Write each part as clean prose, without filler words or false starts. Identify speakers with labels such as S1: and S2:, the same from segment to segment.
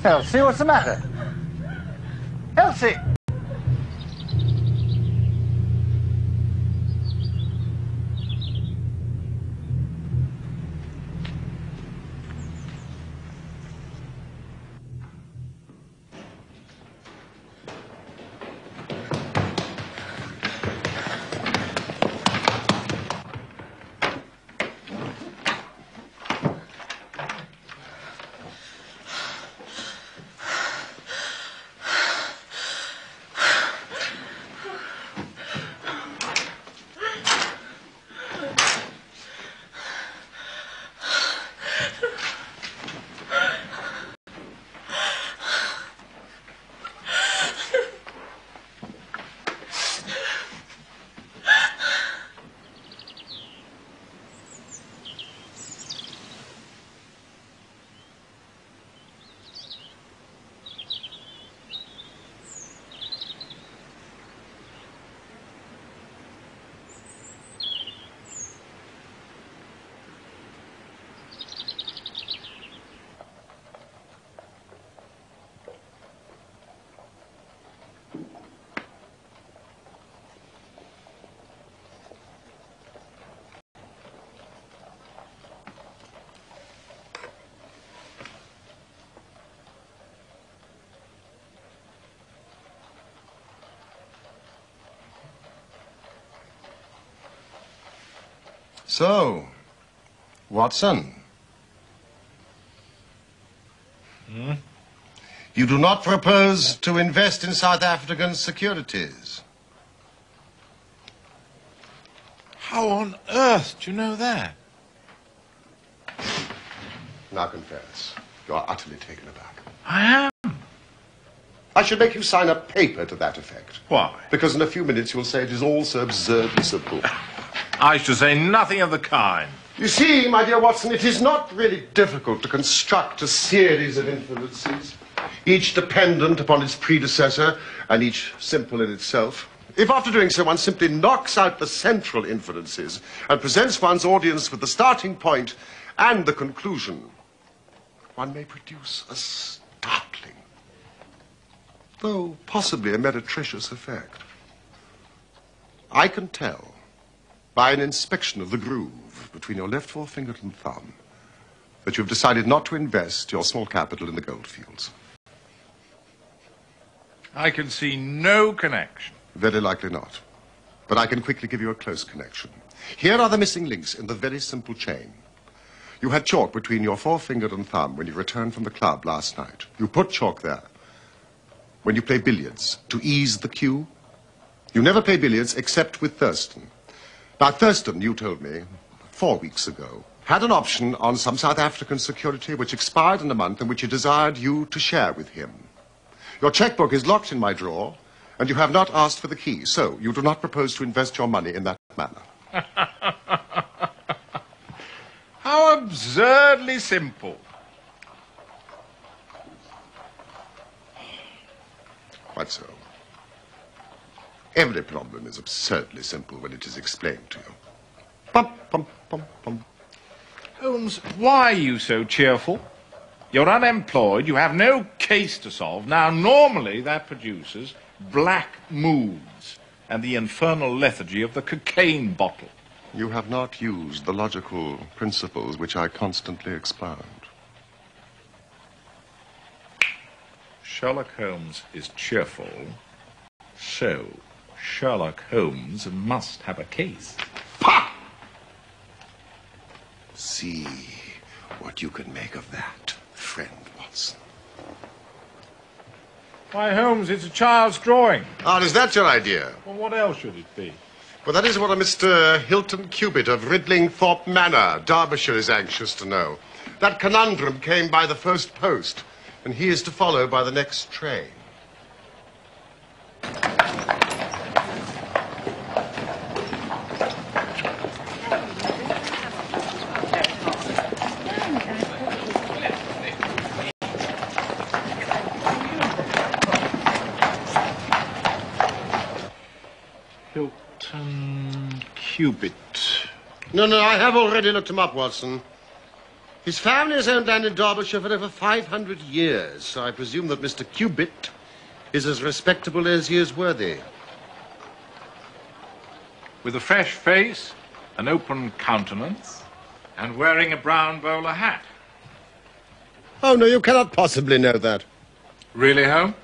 S1: Elsie, what's the matter? Elsie!
S2: So, Watson. You do not propose to invest in South African securities?
S3: How on earth do you know that?
S2: Now confess, you are utterly taken aback.
S3: I am.
S2: I should make you sign a paper to that effect.
S3: Why?
S2: Because in a few minutes you'll say it is all so absurdly simple.
S3: I should say nothing of the kind.
S2: You see, my dear Watson, it is not really difficult to construct a series of inferences, each dependent upon its predecessor and each simple in itself. If after doing so one simply knocks out the central inferences and presents one's audience with the starting point and the conclusion, one may produce a startling, though possibly a meretricious effect. I can tell by an inspection of the groove between your left forefinger and thumb that you've decided not to invest your small capital in the goldfields.
S3: I can see no connection.
S2: Very likely not. But I can quickly give you a close connection. Here are the missing links in the very simple chain. You had chalk between your forefinger and thumb when you returned from the club last night. You put chalk there when you play billiards to ease the cue. You never play billiards except with Thurston. Now, Thurston, you told me 4 weeks ago, had an option on some South African security which expired in a month and which he desired you to share with him. Your checkbook is locked in my drawer, and you have not asked for the key, so you do not propose to invest your money in that manner.
S3: How absurdly simple.
S2: Quite so. Every problem is absurdly simple when it is explained to you. Pum, pum, pum, pum.
S3: Holmes, why are you so cheerful? You're unemployed, you have no case to solve. Now, normally that produces black moods and the infernal lethargy of the cocaine bottle.
S2: You have not used the logical principles which I constantly expound.
S3: Sherlock Holmes is cheerful, so Sherlock Holmes must have a case.
S2: Pah! See what you can make of that, friend Watson.
S3: Why, Holmes, it's a child's drawing.
S2: Ah, is that your idea?
S3: Well, what else should it be?
S2: Well, that is what a Mr. Hilton Cubitt of Ridlingthorpe Manor, Derbyshire, is anxious to know. That conundrum came by the first post, and he is to follow by the next train.
S3: Hilton Cubitt.
S2: No, I have already looked him up, Watson. His family has owned land in Derbyshire for over 500 years, so I presume that Mr. Cubitt is as respectable as he is worthy.
S3: With a fresh face, an open countenance, and wearing a brown bowler hat.
S2: Oh, no, you cannot possibly know that.
S3: Really, Holmes?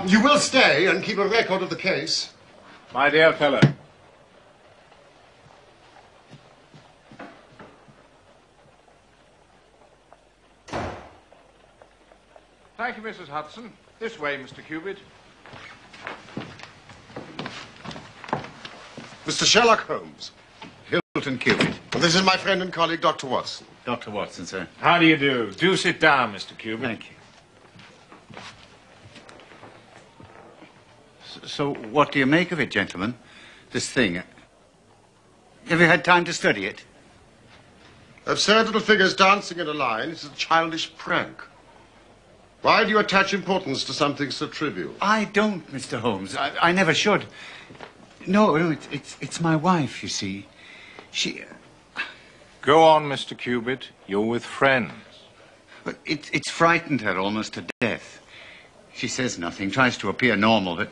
S2: You will stay and keep a record of the case.
S3: My dear fellow. Thank you, Mrs. Hudson. This way, Mr. Cubitt.
S2: Mr. Sherlock Holmes.
S4: Hilton Cubitt.
S2: And this is my friend and colleague, Dr. Watson.
S4: Dr. Watson, sir.
S3: How do you do? Do sit down, Mr. Cubitt.
S4: Thank you. So, what do you make of it, gentlemen? This thing. Have you had time to study it?
S2: Absurd little figures dancing in a line is a childish prank. Why do you attach importance to something so trivial?
S4: I don't, Mr. Holmes. I never should. No, it's my wife, you see. She...
S3: Go on, Mr. Cubitt. You're with friends.
S4: But it's frightened her almost to death. She says nothing, tries to appear normal, but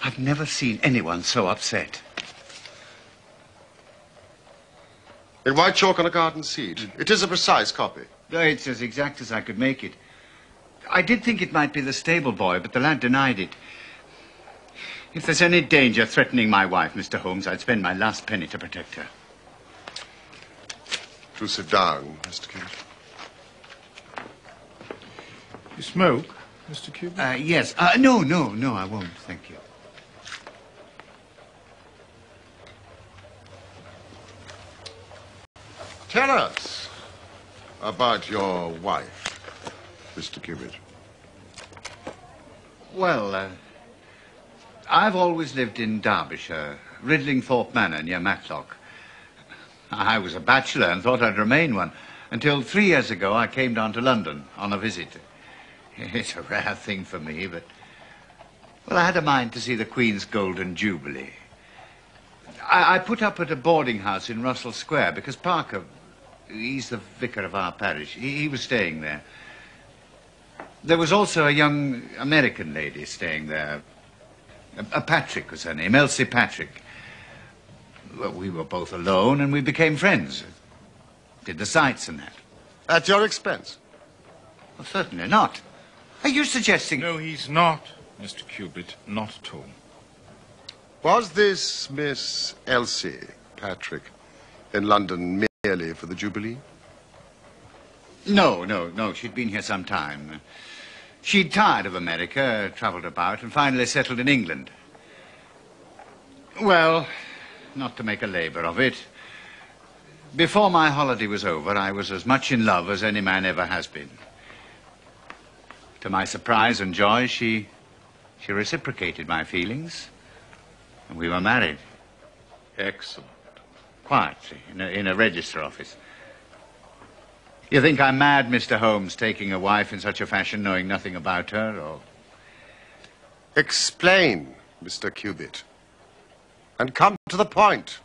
S4: I've never seen anyone so upset.
S2: In white chalk on a garden seat. It is a precise copy.
S4: It's as exact as I could make it. I did think it might be the stable boy, but the lad denied it. If there's any danger threatening my wife, Mr. Holmes, I'd spend my last penny to protect her.
S2: Do sit down, Mr. Cubitt.
S3: You smoke, Mr. Cubitt?
S4: Yes. No, I won't, thank you.
S2: Tell us about your wife, Mr. Cubitt.
S4: Well, I've always lived in Derbyshire, Ridlingthorpe Manor near Matlock. I was a bachelor and thought I'd remain one, until 3 years ago I came down to London on a visit. It's a rare thing for me, but... Well, I had a mind to see the Queen's Golden Jubilee. I put up at a boarding house in Russell Square because Parker, he's the vicar of our parish, he was staying there. There was also a young American lady staying there. Patrick was her name, Elsie Patrick. Well, we were both alone and we became friends. Did the sights and that.
S2: At your expense?
S4: Well, certainly not. Are you suggesting...
S3: No, he's not, Mr. Cubitt. Not at all.
S2: Was this Miss Elsie Patrick in London merely for the Jubilee?
S4: No. She'd been here some time. She'd tired of America, travelled about, and finally settled in England. Well, not to make a labour of it, before my holiday was over, I was as much in love as any man ever has been. To my surprise and joy, she reciprocated my feelings, and we were married.
S3: Excellent.
S4: Quietly, in a register office. You think I'm mad, Mr. Holmes, taking a wife in such a fashion, knowing nothing about her, or...
S2: Explain, Mr. Cubitt. And come to the point.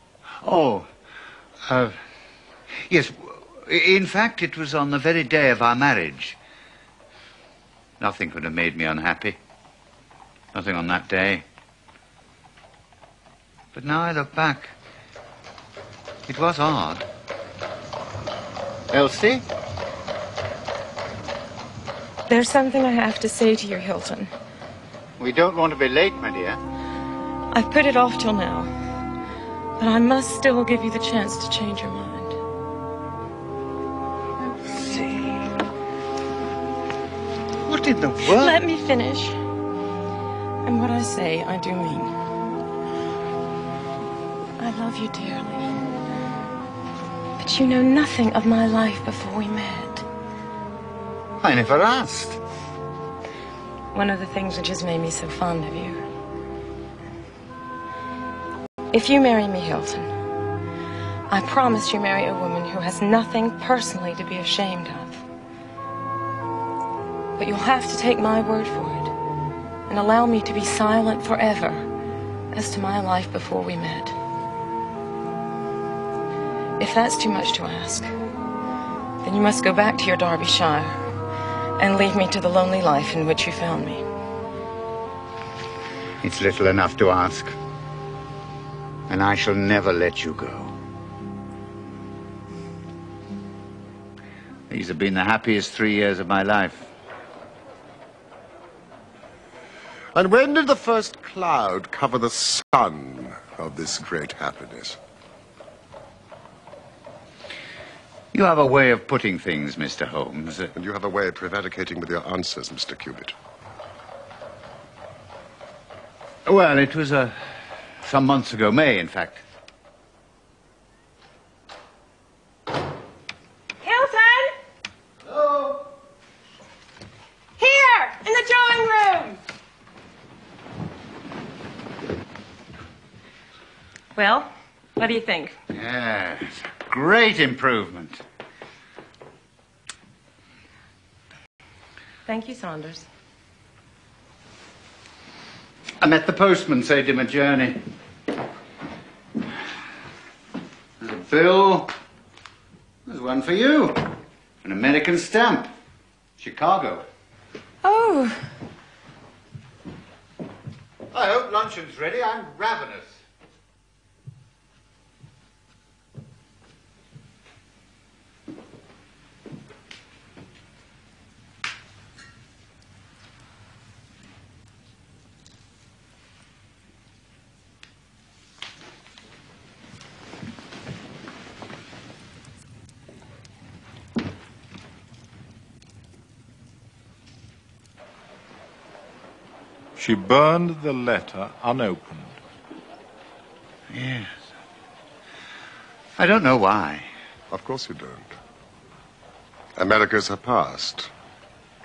S4: Yes, in fact, it was on the very day of our marriage. Nothing could have made me unhappy. Nothing on that day. But now I look back, it was odd. Elsie?
S5: There's something I have to say to you, Hilton.
S4: We don't want to be late, my dear.
S5: I've put it off till now, but I must still give you the chance to change your mind.
S4: What in the world?
S5: Let me finish. And what I say, I do mean. I love you dearly. But you know nothing of my life before we met.
S4: I never asked.
S5: One of the things which has made me so fond of you. If you marry me, Hilton, I promise you marry a woman who has nothing personally to be ashamed of. But you'll have to take my word for it and allow me to be silent forever as to my life before we met. If that's too much to ask, then you must go back to your Derbyshire and leave me to the lonely life in which you found me.
S4: It's little enough to ask, and I shall never let you go. These have been the happiest 3 years of my life.
S2: And when did the first cloud cover the sun of this great happiness?
S4: You have a way of putting things, Mr. Holmes.
S2: And you have a way of prevaricating with your answers, Mr. Cubitt.
S4: Well, it was some months ago, May, in fact.
S5: Hilton!
S1: Hello?
S5: Here, in the drawing room! Well, what do you think?
S4: Yes, great improvement.
S5: Thank you, Saunders.
S4: I met the postman saved him a journey. There's a bill. There's one for you. An American stamp. Chicago.
S5: Oh,
S4: I hope luncheon's ready. I'm ravenous.
S3: She burned the letter unopened.
S4: Yes. I don't know why.
S2: Of course you don't. America's her past,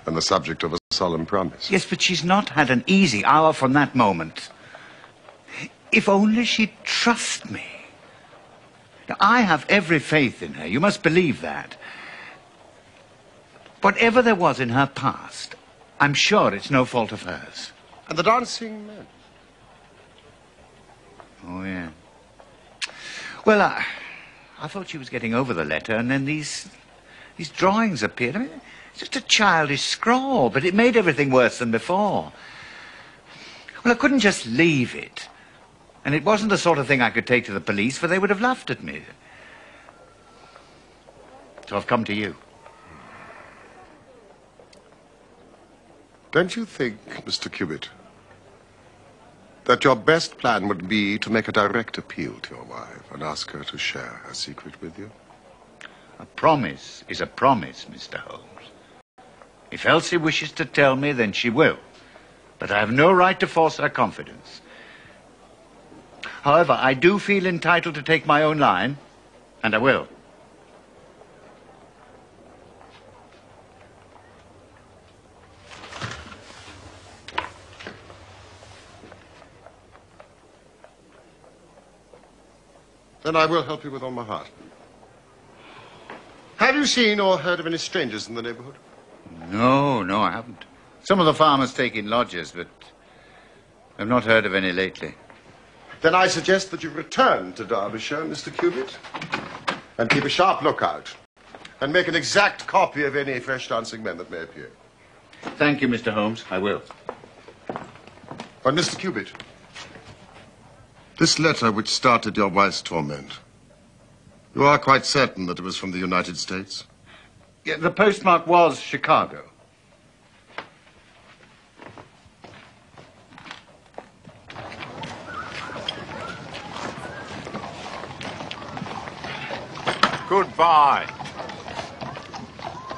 S2: and the subject of a solemn promise.
S4: Yes, but she's not had an easy hour from that moment. If only she'd trust me. Now, I have every faith in her. You must believe that. Whatever there was in her past, I'm sure it's no fault of hers.
S2: And the dancing men.
S4: Oh, yeah. Well, I thought she was getting over the letter, and then these drawings appeared. I mean, it's just a childish scrawl, but it made everything worse than before. Well, I couldn't just leave it. And it wasn't the sort of thing I could take to the police, for they would have laughed at me. So I've come to you.
S2: Don't you think, Mr. Cubitt, that your best plan would be to make a direct appeal to your wife and ask her to share her secret with you?
S4: A promise is a promise, Mr. Holmes. If Elsie wishes to tell me, then she will. But I have no right to force her confidence. However, I do feel entitled to take my own line, and I will.
S2: Then I will help you with all my heart. Have you seen or heard of any strangers in the neighborhood?
S4: No, I haven't. Some of the farmers take in lodgers, but I've not heard of any lately.
S2: Then I suggest that you return to Derbyshire, Mr. Cubitt, and keep a sharp lookout, and make an exact copy of any fresh dancing men that may appear.
S4: Thank you, Mr. Holmes. I will.
S2: But, Mr. Cubitt, this letter which started your wife's torment, you are quite certain that it was from the United States?
S4: Yeah, the postmark was Chicago.
S3: Goodbye.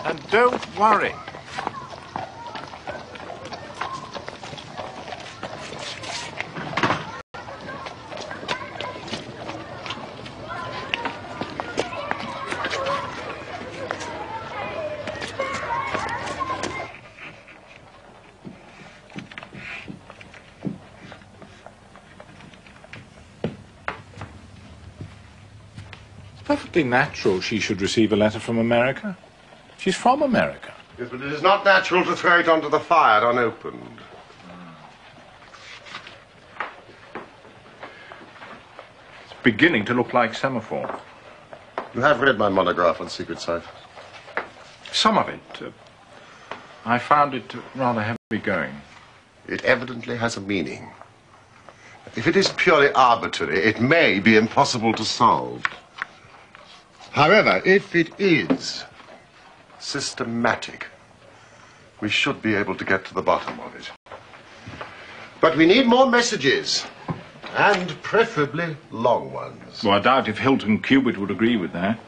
S3: And don't worry. Perfectly natural she should receive a letter from America. She's from America.
S2: Yes, but it is not natural to throw it onto the fire unopened.
S3: beginning to look like semaphore.
S2: You have read my monograph on secret cipher.
S3: Some of it. I found it rather heavy going.
S2: It evidently has a meaning. If it is purely arbitrary, it may be impossible to solve. However, if it is systematic, we should be able to get to the bottom of it. But we need more messages, and preferably long ones.
S3: Well, I doubt if Hilton Cubitt would agree with that.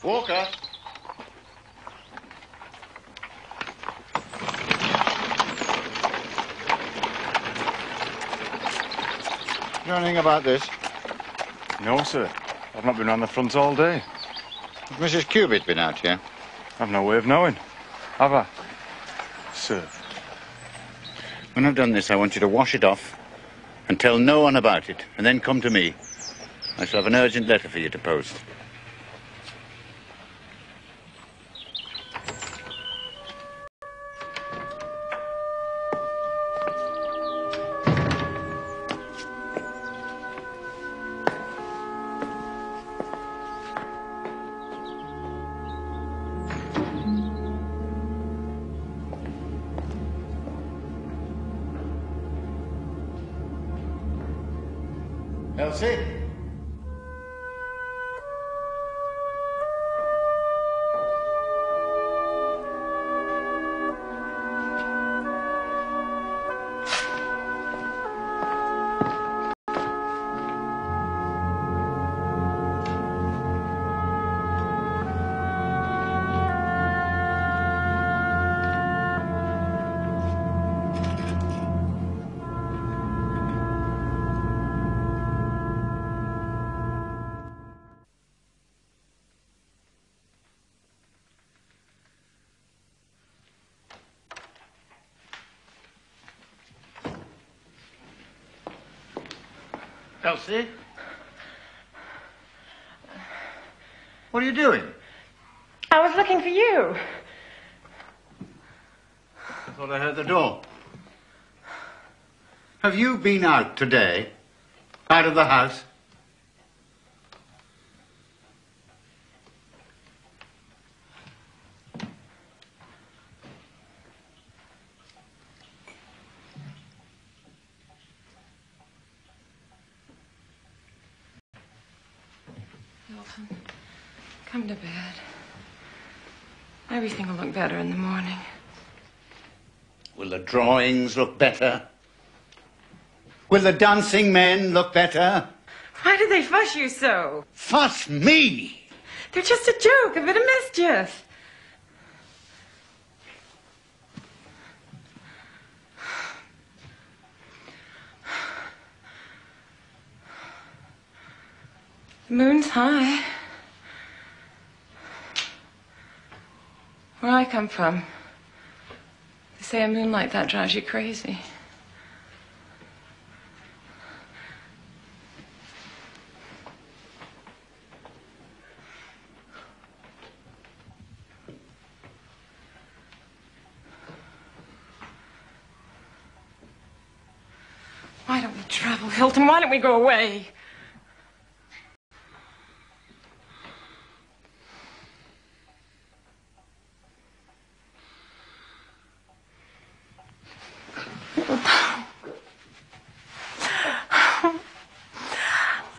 S4: Walker.
S6: You know anything about this?
S7: No, sir. I've not been on the front all day.
S6: Has Mrs. Cubitt been out here?
S7: I've no way of knowing. Have I? Sir.
S6: When I've done this, I want you to wash it off and tell no one about it, and then come to me. I shall have an urgent letter for you to post.
S4: Elsie? Elsie? What are you doing?
S5: I was looking for you.
S4: I thought I heard the door. Have you been out today? Out of the house?
S5: Hilton, come to bed. Everything will look better in the morning.
S4: Will the drawings look better? Will the dancing men look better?
S5: Why do they fuss you so?
S4: Fuss me!
S5: They're just a joke, a bit of mischief. The moon's high. Where I come from, they say a moon like that drives you crazy. Why don't we travel, Hilton? Why don't we go away?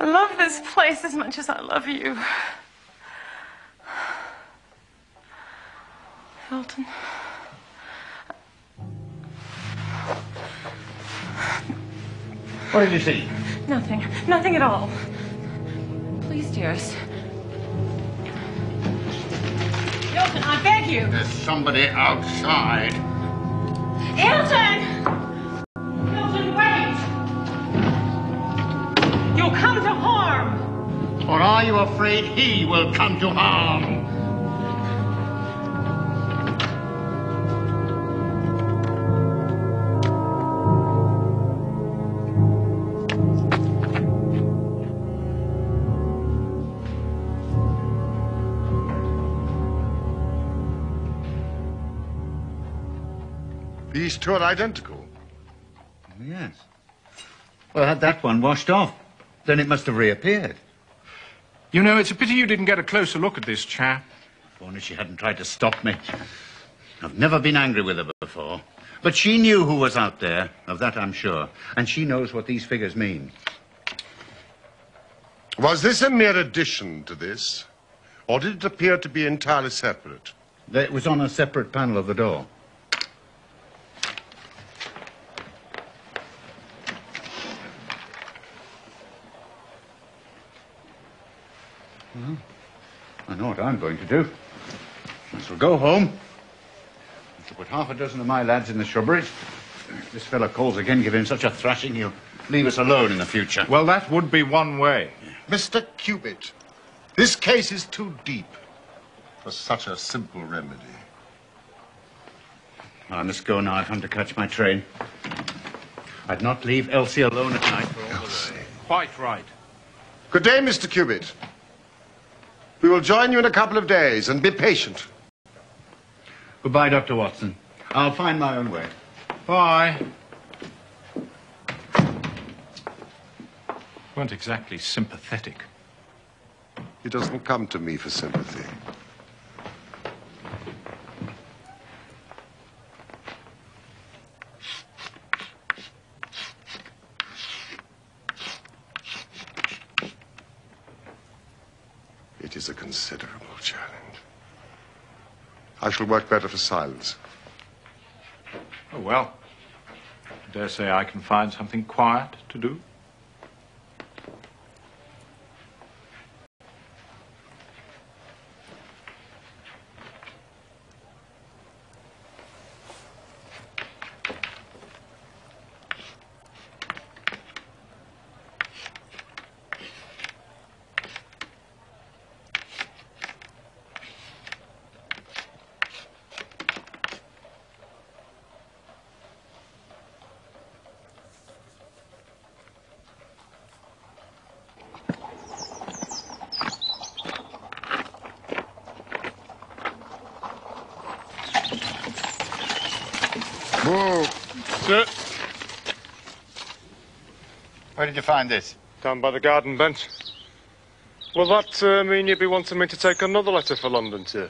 S5: I love this place as much as I love you. Hilton.
S4: What did you see?
S5: Nothing. Nothing at all. Please, dearest. Watson, I beg you.
S4: There's somebody outside.
S5: Hilton! Hilton, wait! You'll come to harm.
S4: Or are you afraid he will come to harm?
S2: These two are identical.
S4: Yes. Well, had that one washed off, then it must have reappeared.
S3: You know, it's a pity you didn't get a closer look at this chap.
S4: If only she hadn't tried to stop me. I've never been angry with her before. But she knew who was out there, of that I'm sure. And she knows what these figures mean.
S2: Was this a mere addition to this? Or did it appear to be entirely separate?
S4: It was on a separate panel of the door. Well, I know what I'm going to do. I shall go home. I shall put half a dozen of my lads in the shrubberies. If this fella calls again, give him such a thrashing, he'll leave us alone in the future.
S3: Well, that would be one way.
S2: Mr. Cubitt, this case is too deep for such a simple remedy.
S4: I must go now. I've come to catch my train. I'd not leave Elsie alone at night for all the rain.
S3: Quite right.
S2: Good day, Mr. Cubitt. We will join you in a couple of days, and be patient.
S4: Goodbye, Dr. Watson. I'll find my own way.
S3: Bye. Weren't exactly sympathetic.
S2: He doesn't come to me for sympathy. It is a considerable challenge. I shall work better for silence.
S3: Oh, well. I dare say I can find something quiet to do.
S2: Whoa.
S8: Sir,
S4: Where did you find this?
S8: down by the garden bench. Will that mean you'd be wanting me to take another letter for London, sir?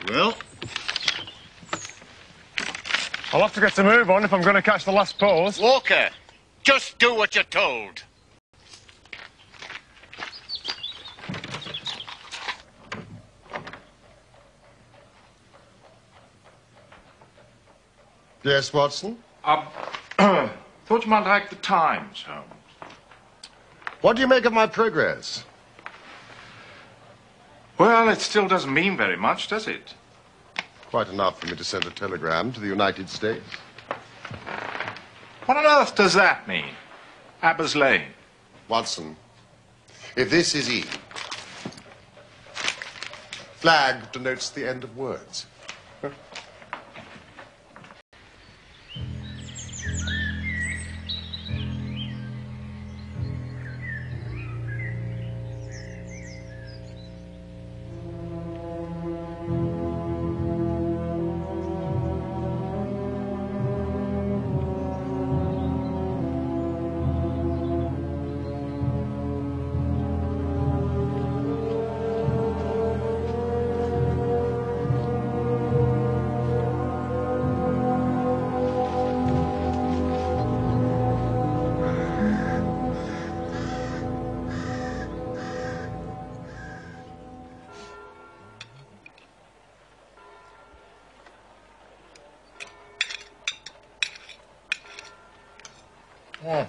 S4: Well,
S8: I'll have to get a move on if I'm going to catch the last pause.
S4: Walker, just do what you're told.
S2: Yes, Watson?
S3: Thought you might like the Times, Holmes.
S2: What do you make of my progress?
S3: Well, it still doesn't mean very much, does it?
S2: Quite enough for me to send a telegram to the United States.
S3: What on earth does that mean? Abbas Lane.
S2: Watson, if this is E, flag denotes the end of words.
S3: Oh.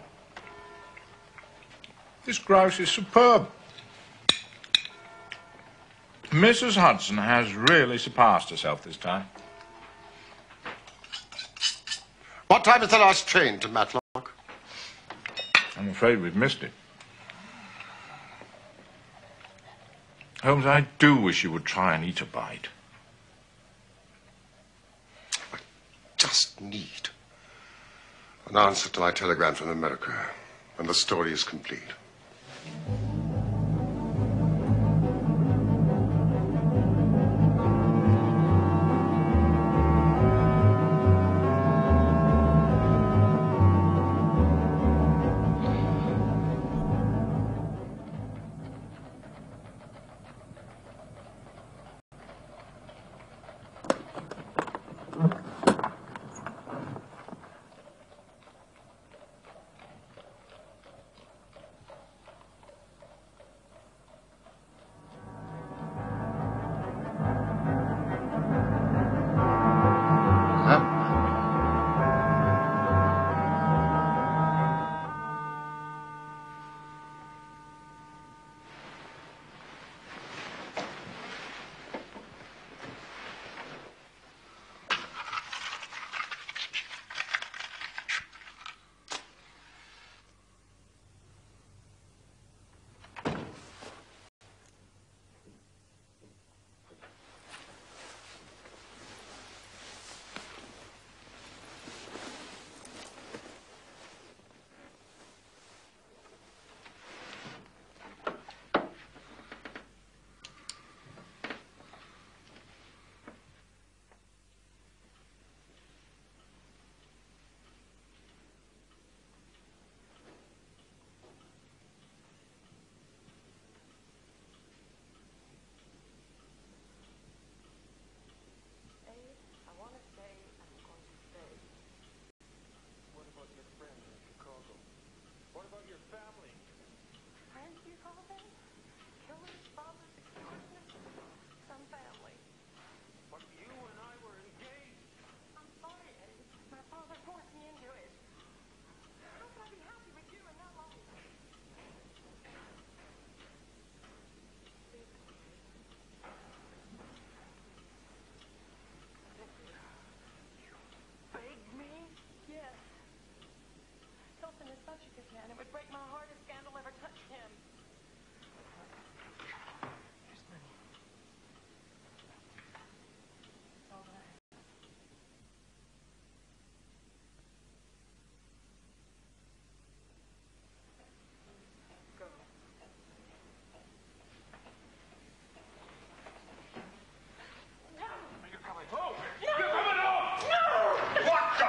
S3: This grouse is superb. Mrs. Hudson has really surpassed herself this time.
S2: What time is the last train to Matlock?
S3: I'm afraid we've missed it. Holmes, I do wish you would try and eat a bite.
S2: I just need an answer to my telegram from America, and the story is complete.
S5: It would break my heart if scandal ever touched him. Here's money. It's all that I have. Go. No! You're coming home! No! You're coming home! No! What the?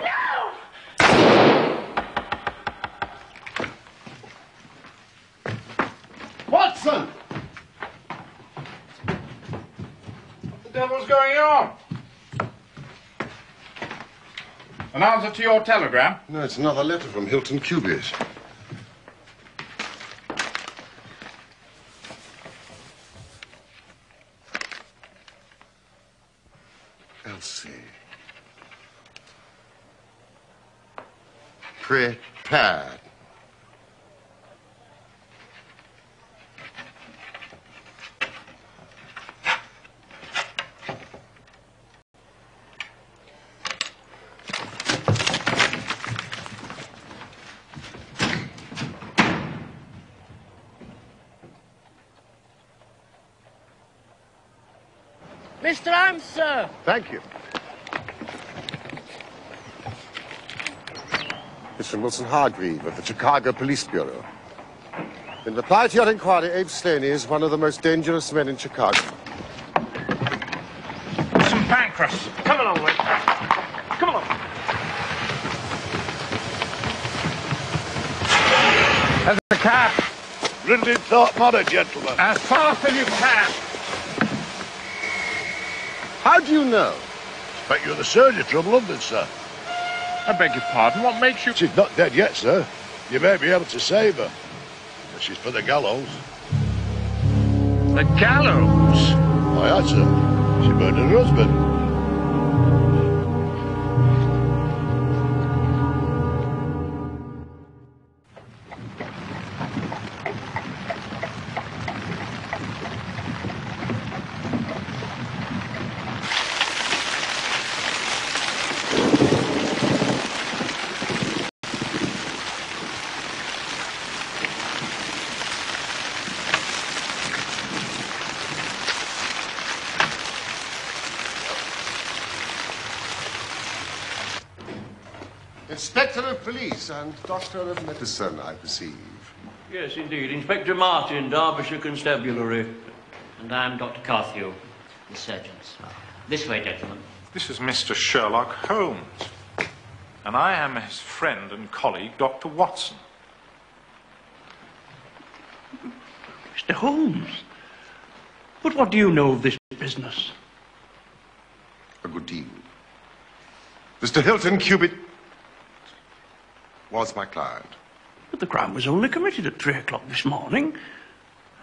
S5: No!
S2: Watson!
S3: What the devil's going on? An answer to your telegram?
S2: No, it's another letter from Hilton Cubitt. Elsie. Prepared.
S1: Mr. Holmes, sir.
S2: Thank you. It's from Wilson Hargreave of the Chicago Police Bureau. In reply to your inquiry, Abe Slaney is one of the most dangerous men in Chicago.
S3: Some Pancras.
S8: Come along, mate. Come along.
S3: There's the cab.
S9: Ridley Thorpe Manor, gentlemen.
S3: As fast as you can.
S2: How do you know?
S9: Expect you're the surgeon from London, sir.
S3: I beg your pardon. What makes you...
S9: She's not dead yet, sir. You may be able to save her. But she's for the gallows.
S3: The gallows?
S9: Why, that's her. She murdered her husband.
S2: Inspector of Police and Doctor of Medicine, I perceive.
S1: Yes, indeed. Inspector Martin, Derbyshire Constabulary.
S10: And I'm Dr. Carthew, the surgeons. This way, gentlemen.
S3: This is Mr. Sherlock Holmes. And I am his friend and colleague, Dr. Watson.
S1: Mr. Holmes? But what do you know of this business?
S2: A good deal. Mr. Hilton Cubitt was my client.
S1: But the crime was only committed at 3 o'clock this morning.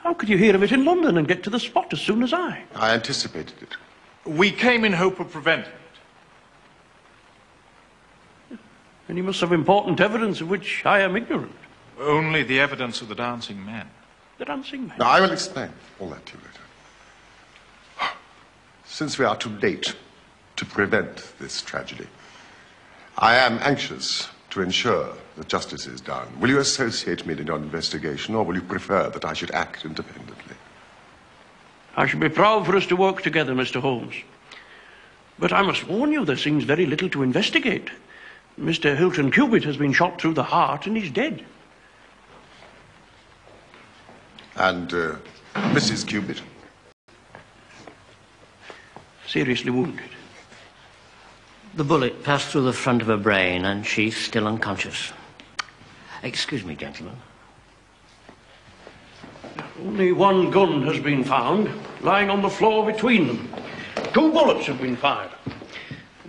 S1: How could you hear of it in London and get to the spot as soon as I?
S2: I anticipated it.
S3: We came in hope of preventing it.
S1: And you must have important evidence of which I am ignorant.
S3: Only the evidence of the dancing men.
S1: The dancing men?
S2: Now, I will explain all that to you later. Since we are too late to prevent this tragedy, I am anxious to ensure that justice is done. Will you associate me in your investigation, or will you prefer that I should act independently?
S1: I should be proud for us to work together, Mr. Holmes. But I must warn you, there seems very little to investigate. Mr. Hilton Cubitt has been shot through the heart and he's dead.
S2: And Mrs. Cubitt?
S1: Seriously wounded.
S10: The bullet passed through the front of her brain and she's still unconscious. Excuse me, gentlemen.
S1: Only one gun has been found, lying on the floor between them. 2 bullets have been fired.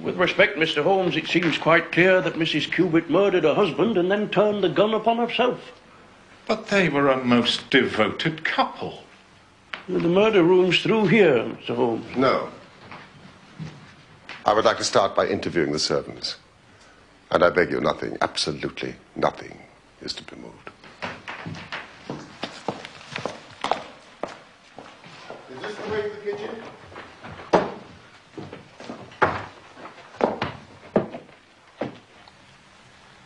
S1: With respect, Mr. Holmes, it seems quite clear that Mrs. Cubitt murdered her husband and then turned the gun upon herself.
S3: But they were a most devoted couple.
S1: The murder room's through here, Mr. Holmes.
S2: No. I would like to start by interviewing the servants. And I beg you, nothing, absolutely nothing, is to be moved. Is this the way to the kitchen?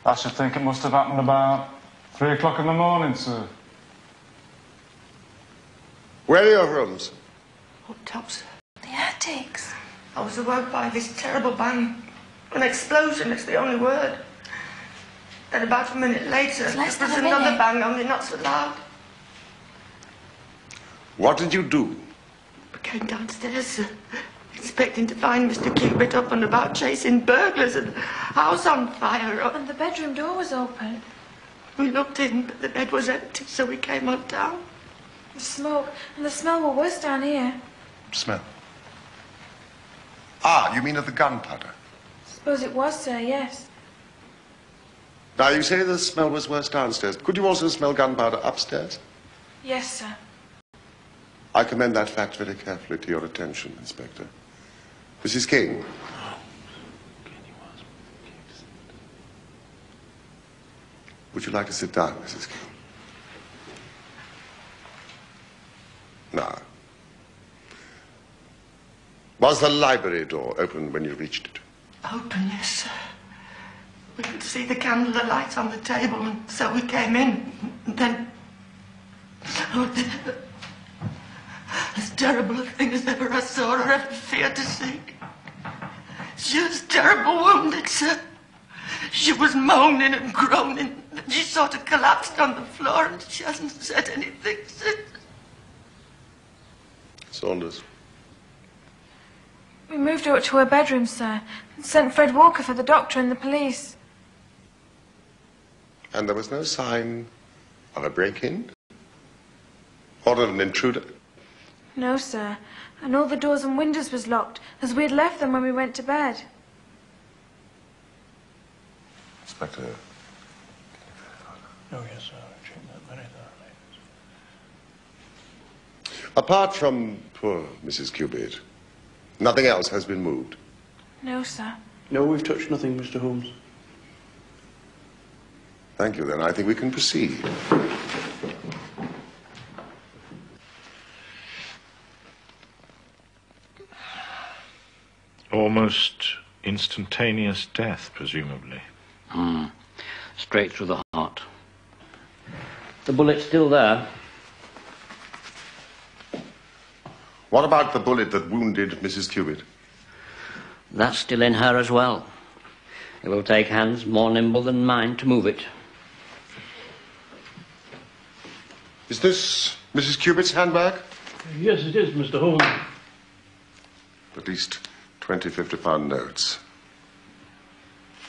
S7: I should think it must have happened about 3 o'clock in the morning, sir.
S2: Where are your rooms?
S11: Up top, sir. The attics. I was awoke by this terrible bang. An explosion, it's the only word. Then about a minute later, there was another bang, only not so loud.
S2: What did you do?
S11: I came downstairs, sir, expecting to find Mr. Cubitt up and about chasing burglars and the house on fire.
S12: And the bedroom door was open.
S11: We looked in, but the bed was empty, so we came on down.
S12: The smoke and the smell were worse down here.
S2: Smell? Ah, you mean of the gunpowder?
S12: Suppose it was, sir, yes.
S2: Now, you say the smell was worse downstairs. Could you also smell gunpowder upstairs?
S12: Yes, sir.
S2: I commend that fact very carefully to your attention, Inspector. Mrs. King. Would you like to sit down, Mrs. King? Now, was the library door open when you reached it?
S11: Open, yes, sir. We could see the candle alight on the table, and so we came in. And then... as terrible a thing as ever I saw or ever feared to see. She was terribly wounded, sir. She was moaning and groaning. And she sort of collapsed on the floor, and she hasn't said anything since.
S2: Saunders.
S12: We moved her up to her bedroom, sir, and sent Fred Walker for the doctor and the police.
S2: And there was no sign of a break-in? Or of an intruder?
S12: No, sir. And all the doors and windows was locked, as we had left them when we went to bed.
S2: Inspector.
S1: Oh, yes, sir. I checked that very thoroughly.
S2: Apart from poor Mrs. Cubitt, nothing else has been moved?
S12: No, sir.
S1: No, we've touched nothing, Mr. Holmes.
S2: Thank you, then. I think we can proceed.
S3: Almost instantaneous death, presumably.
S10: Straight through the heart. The bullet's still there.
S2: What about the bullet that wounded Mrs. Cubitt?
S10: That's still in her as well. It will take hands more nimble than mine to move it.
S2: Is this Mrs. Cubitt's handbag?
S1: Yes, it is, Mr. Holmes.
S2: At least 20 £50 notes.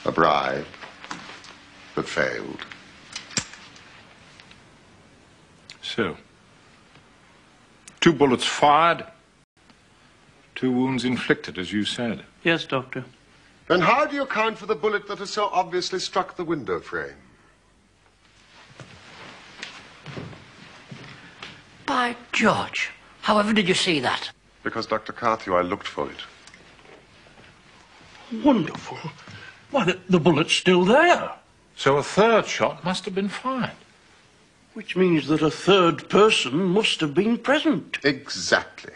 S2: A bribe that failed.
S3: So, 2 bullets fired, 2 wounds inflicted, as you said.
S1: Yes, Doctor.
S2: Then how do you account for the bullet that has so obviously struck the window frame?
S10: By George, however did you see that?
S2: Because, Dr. Carthew, I looked for it.
S1: Wonderful. Why, the bullet's still there.
S3: So a 3rd shot must have been fired.
S1: Which means that a 3rd person must have been present.
S2: Exactly.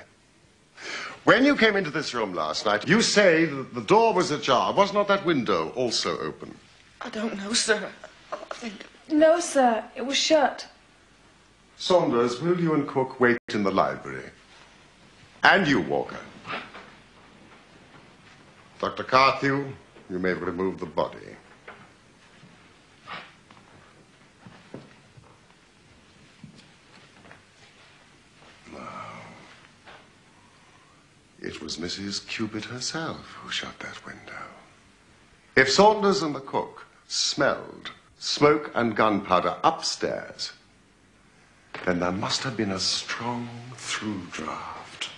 S2: When you came into this room last night, you say that the door was ajar. Was not that window also open?
S11: I don't know, sir. I think...
S12: No, sir. It was shut.
S2: Saunders, will you and Cook wait in the library? And you, Walker. Dr. Carthew, you may remove the body. It was Mrs. Cubitt herself who shut that window. If Saunders and the cook smelled smoke and gunpowder upstairs, then there must have been a strong through draft.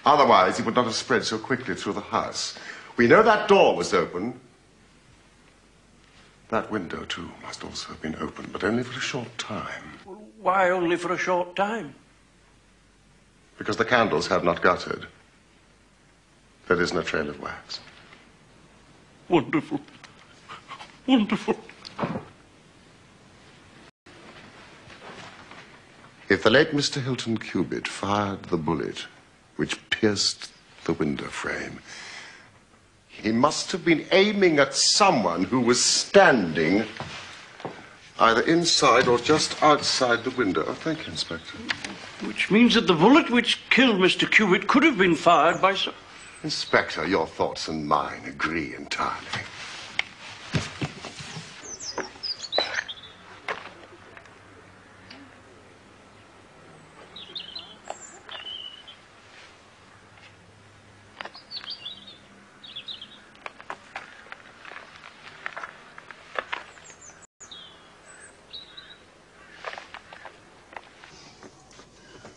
S2: Otherwise, it would not have spread so quickly through the house. We know that door was open. That window, too, must also have been open, but only for a short time.
S1: Why only for a short time?
S2: Because the candles had not guttered. There isn't a trail of wax.
S1: Wonderful. Wonderful.
S2: If the late Mr. Hilton Cubitt fired the bullet which pierced the window frame, he must have been aiming at someone who was standing either inside or just outside the window. Oh, thank you, Inspector.
S1: Which means that the bullet which killed Mr. Cubitt could have been fired by some...
S2: Inspector, your thoughts and mine agree entirely.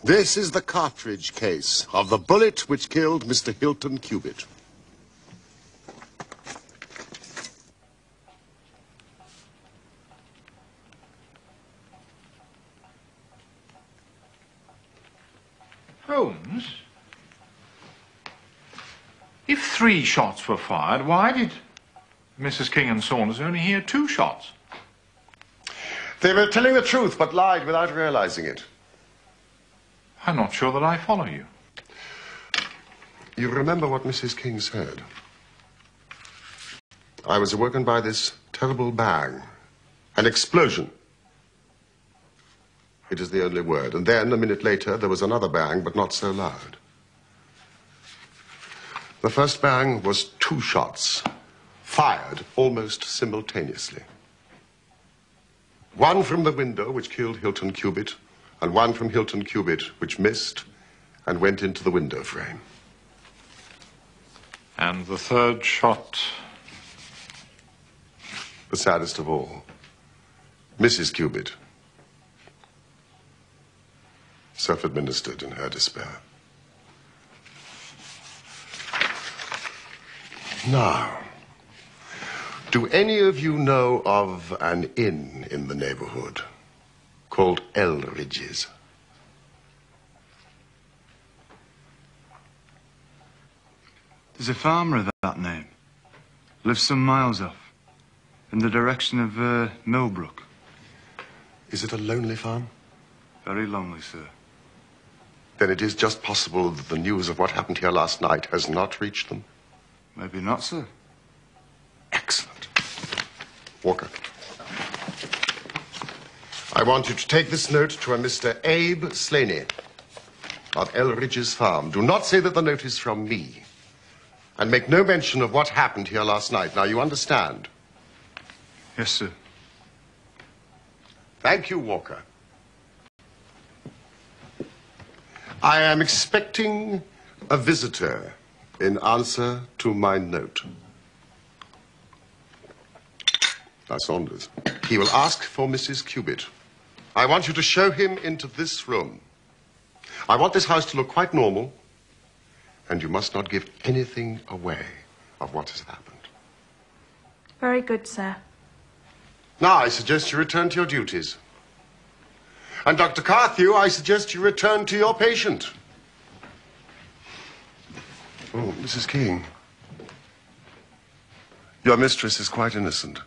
S2: This is the cartridge case of the bullet which killed Mr. Hilton Cubitt.
S3: Holmes? If 3 shots were fired, why did Mrs. King and Saunders only hear 2 shots?
S2: They were telling the truth, but lied without realizing it.
S3: I'm not sure that I follow you.
S2: You remember what Mrs. King said? I was awoken by this terrible bang. An explosion. It is the only word. And then, a minute later, there was another bang, but not so loud. The first bang was 2 shots, fired almost simultaneously. One from the window, which killed Hilton Cubitt, and one from Hilton Cubitt, which missed and went into the window frame.
S3: And the 3rd shot?
S2: The saddest of all, Mrs. Cubitt, self-administered in her despair. Now, do any of you know of an inn in the neighborhood called Elridge's?
S13: There's a farmer of that name. Lives some miles off, in the direction of Millbrook.
S2: Is it a lonely farm?
S13: Very lonely, sir.
S2: Then it is just possible that the news of what happened here last night has not reached them.
S13: Maybe not, sir.
S2: Excellent. Walker. I want you to take this note to a Mr. Abe Slaney of Elridge's farm. Do not say that the note is from me. And make no mention of what happened here last night. Now, you understand?
S13: Yes, sir.
S2: Thank you, Walker. I am expecting a visitor in answer to my note. Now, Saunders. He will ask for Mrs. Cubitt. I want you to show him into this room. I want this house to look quite normal, and you must not give anything away of what has happened.
S12: Very good, sir.
S2: Now, I suggest you return to your duties. And Dr. Carthew, I suggest you return to your patient. Oh, Mrs. King. Your mistress is quite innocent.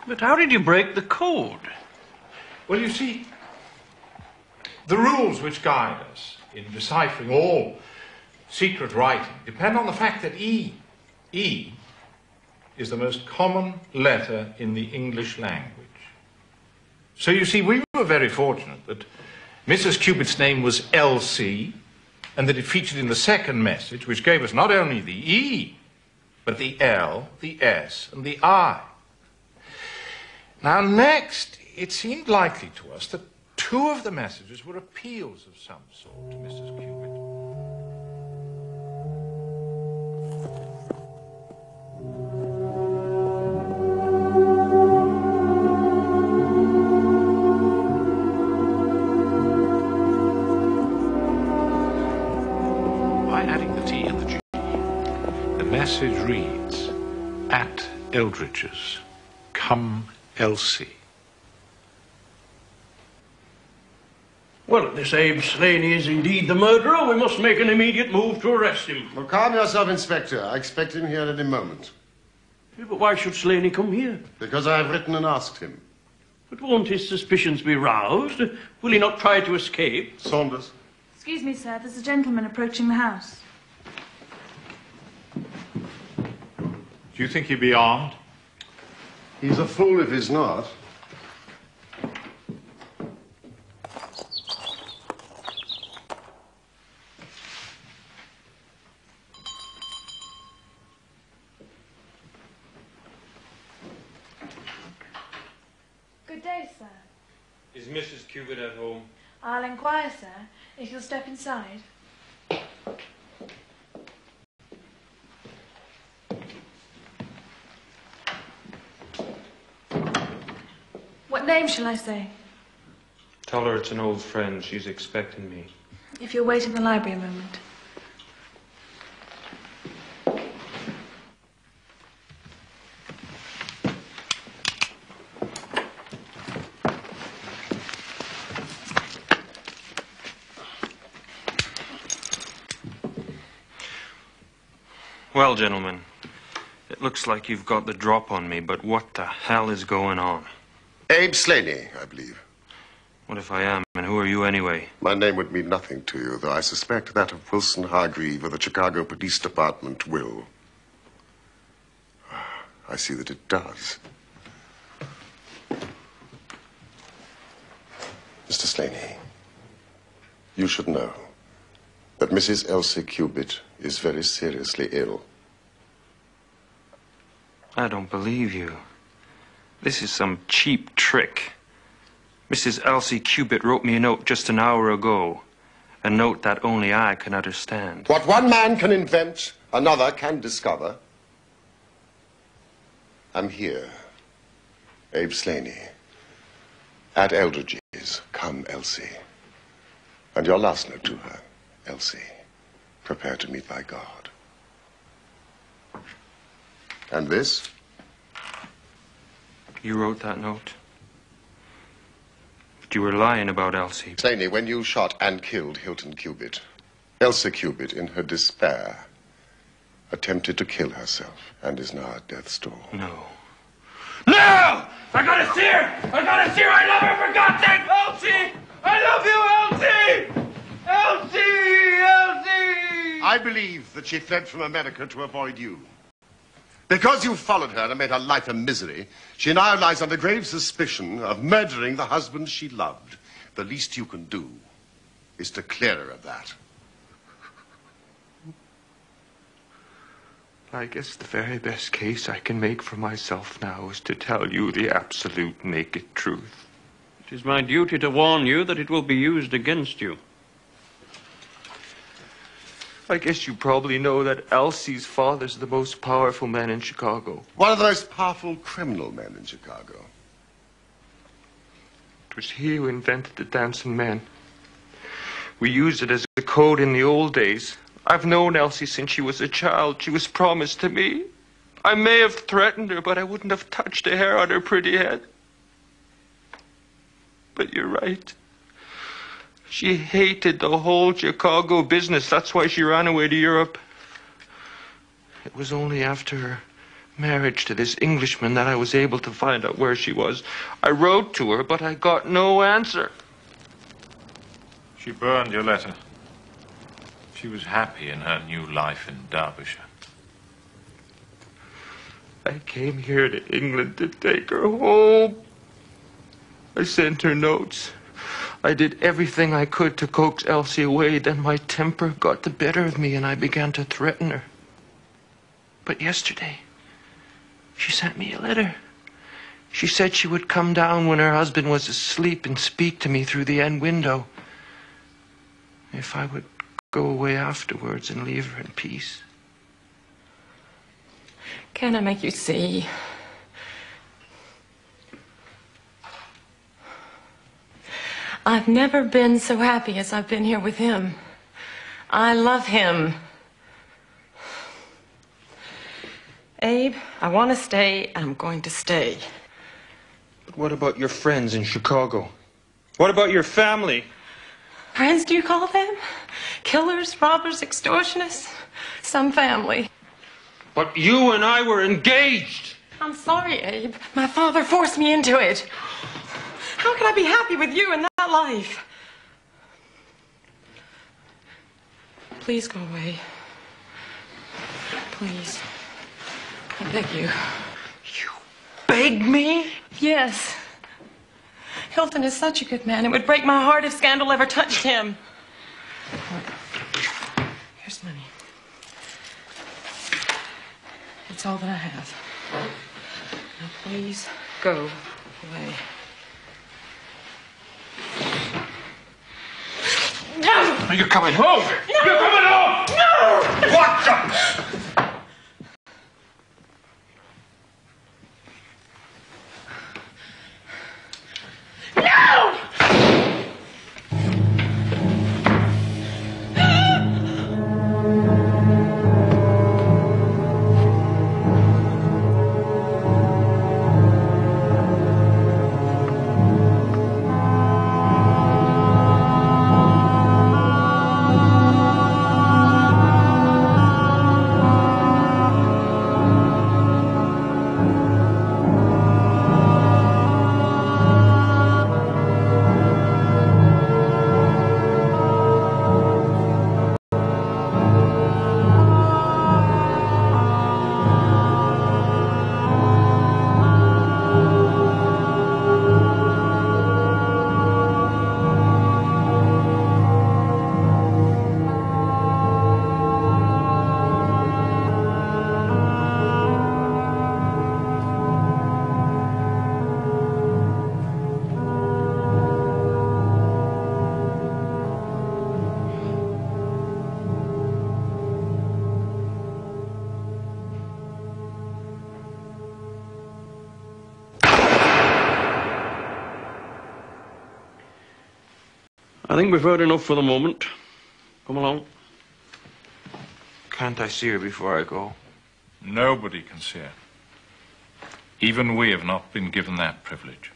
S1: But how did you break the code?
S3: Well, you see, the rules which guide us in deciphering all secret writing depend on the fact that E is the most common letter in the English language. So you see, we were very fortunate that Mrs. Cubitt's name was Elsie, and that it featured in the second message, which gave us not only the E, but the L, the S, and the I. Now, next, it seemed likely to us that two of the messages were appeals of some sort to Mrs. Cubitt. By adding the T and the G, the message reads, "At Eldridge's, come Elsie."
S1: Well, if this Abe Slaney is indeed the murderer, we must make an immediate move to arrest him.
S2: Well, calm yourself, Inspector. I expect him here at any moment.
S1: Yeah, but why should Slaney come here?
S2: Because I have written and asked him.
S1: But won't his suspicions be roused? Will he not try to escape?
S2: Saunders.
S12: Excuse me, sir. There's a gentleman approaching the house.
S3: Do you think he'd be armed?
S2: He's a fool if he's not.
S12: Good day, sir.
S14: Is Mrs. Cubitt at home?
S12: I'll inquire, sir, if you'll step inside. What name shall I say?
S14: Tell her it's an old friend. She's expecting me.
S12: If you'll wait in the library a moment.
S14: Well, gentlemen, it looks like you've got the drop on me, but what the hell is going on?
S2: Abe Slaney, I believe.
S14: What if I am, and who are you anyway?
S2: My name would mean nothing to you, though I suspect that of Wilson Hargreave of the Chicago Police Department will. I see that it does. Mr. Slaney, you should know that Mrs. Elsie Cubitt is very seriously ill.
S14: I don't believe you. This is some cheap trick. Mrs. Elsie Cubitt wrote me a note just an hour ago. A note that only I can understand.
S2: What one man can invent, another can discover. I'm here, Abe Slaney, at Eldridge's. Come, Elsie. And your last note to her, Elsie. Prepare to meet thy God. And this?
S14: You wrote that note? But you were lying about Elsie.
S2: Slaney, when you shot and killed Hilton Cubitt, Elsie Cubitt, in her despair, attempted to kill herself and is now at death's door.
S14: No. No! I gotta see her! I gotta see her! I love her, for God's sake! Elsie! I love you, Elsie! Elsie! Elsie!
S2: I believe that she fled from America to avoid you. Because you followed her and made her life a misery, she now lies under grave suspicion of murdering the husband she loved. The least you can do is to clear her of that.
S14: I guess the very best case I can make for myself now is to tell you the absolute naked truth.
S1: It is my duty to warn you that it will be used against you.
S14: I guess you probably know that Elsie's father's the most powerful man in Chicago.
S2: One of the most powerful criminal men in Chicago.
S14: It was he who invented the dancing men. We used it as a code in the old days. I've known Elsie since she was a child. She was promised to me. I may have threatened her, but I wouldn't have touched a hair on her pretty head. But you're right. She hated the whole Chicago business. That's why she ran away to Europe. It was only after her marriage to this Englishman that I was able to find out where she was. I wrote to her, but I got no answer.
S3: She burned your letter. She was happy in her new life in Derbyshire.
S14: I came here to England to take her home. I sent her notes. I did everything I could to coax Elsie away. Then my temper got the better of me and I began to threaten her. But yesterday, she sent me a letter. She said she would come down when her husband was asleep and speak to me through the end window. If I would go away afterwards and leave her in peace.
S5: Can I make you see? I've never been so happy as I've been here with him. I love him. Abe, I want to stay, and I'm going to stay.
S14: But what about your friends in Chicago? What about your family?
S5: Friends, do you call them? Killers, robbers, extortionists? Some family.
S14: But you and I were engaged.
S5: I'm sorry, Abe. My father forced me into it. How can I be happy with you in that life? Please go away. Please. I beg you.
S14: You beg me?
S5: Yes. Hilton is such a good man. It would break my heart if scandal ever touched him. Here's money. It's all that I have. Now, please go away.
S14: No! You're coming home!
S5: No!
S14: You're coming home!
S5: No!
S14: What the...
S5: No!
S1: I think we've heard enough for the moment. Come along.
S14: Can't I see her before I go?
S3: Nobody can see her. Even we have not been given that privilege.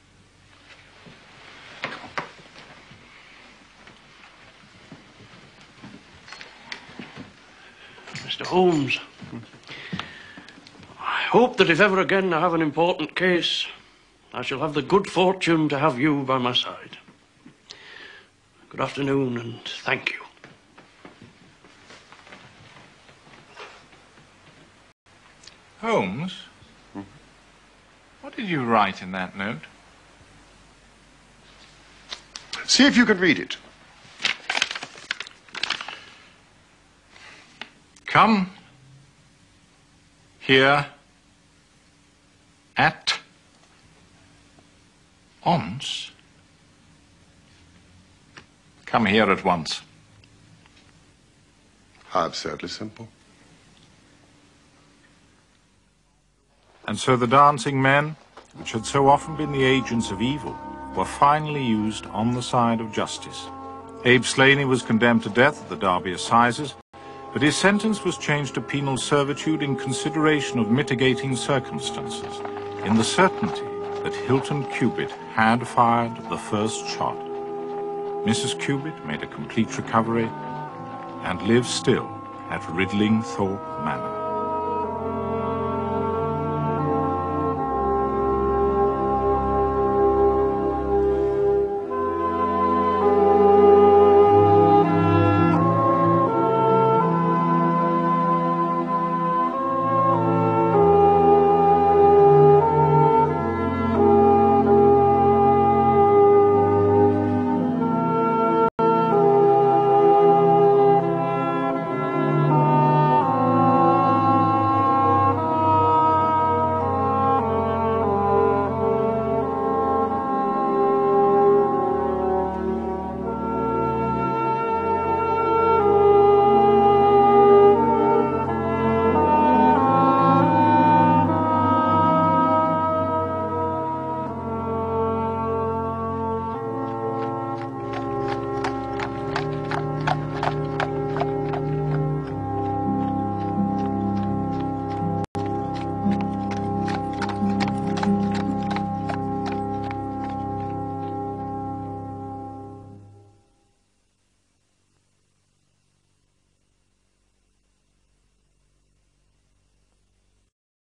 S1: Mr. Holmes, I hope that if ever again I have an important case, I shall have the good fortune to have you by my side. Good afternoon, and thank you.
S3: Holmes? What did you write in that note?
S2: See if you can read it.
S3: Come here at once. Come here at once.
S2: How absurdly simple.
S3: And so the dancing men, which had so often been the agents of evil, were finally used on the side of justice. Abe Slaney was condemned to death at the Derby Assizes, but his sentence was changed to penal servitude in consideration of mitigating circumstances, in the certainty that Hilton Cubitt had fired the first shot. Mrs. Cubitt made a complete recovery and lives still at Ridlingthorpe Manor.